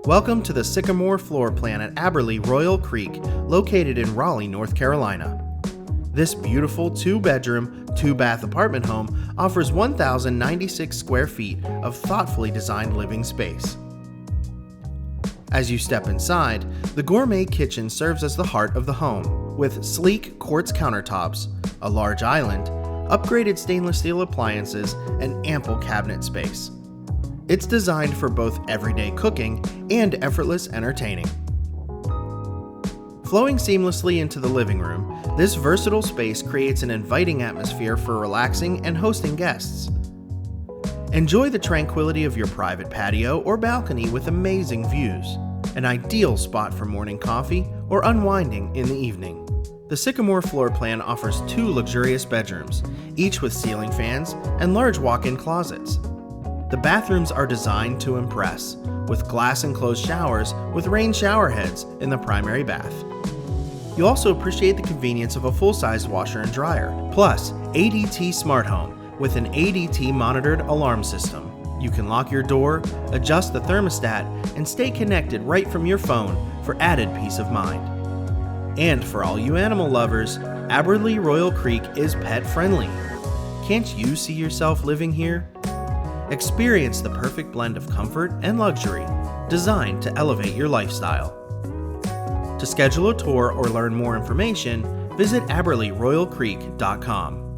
Welcome to the Sycamore floor plan at Abberly Royal Creek, located in Raleigh, North Carolina. This beautiful 2-bedroom, 2-bath apartment home offers 1,096 square feet of thoughtfully designed living space. As you step inside, the Gourmet Kitchen serves as the heart of the home, with sleek quartz countertops, a large island, upgraded stainless steel appliances, and ample cabinet space. It's designed for both everyday cooking and effortless entertaining. Flowing seamlessly into the living room, this versatile space creates an inviting atmosphere for relaxing and hosting guests. Enjoy the tranquility of your private patio or balcony with amazing views, an ideal spot for morning coffee or unwinding in the evening. The Sycamore floor plan offers 2 luxurious bedrooms, each with ceiling fans and large walk-in closets. The bathrooms are designed to impress, with glass-enclosed showers with rain shower heads in the primary bath. You'll also appreciate the convenience of a full-sized washer and dryer, plus ADT Smart Home with an ADT monitored alarm system. You can lock your door, adjust the thermostat, and stay connected right from your phone for added peace of mind. And for all you animal lovers, Abberly Royal Creek is pet-friendly. Can't you see yourself living here? Experience the perfect blend of comfort and luxury, designed to elevate your lifestyle. To schedule a tour or learn more information, visit AbberlyRoyalCreek.com.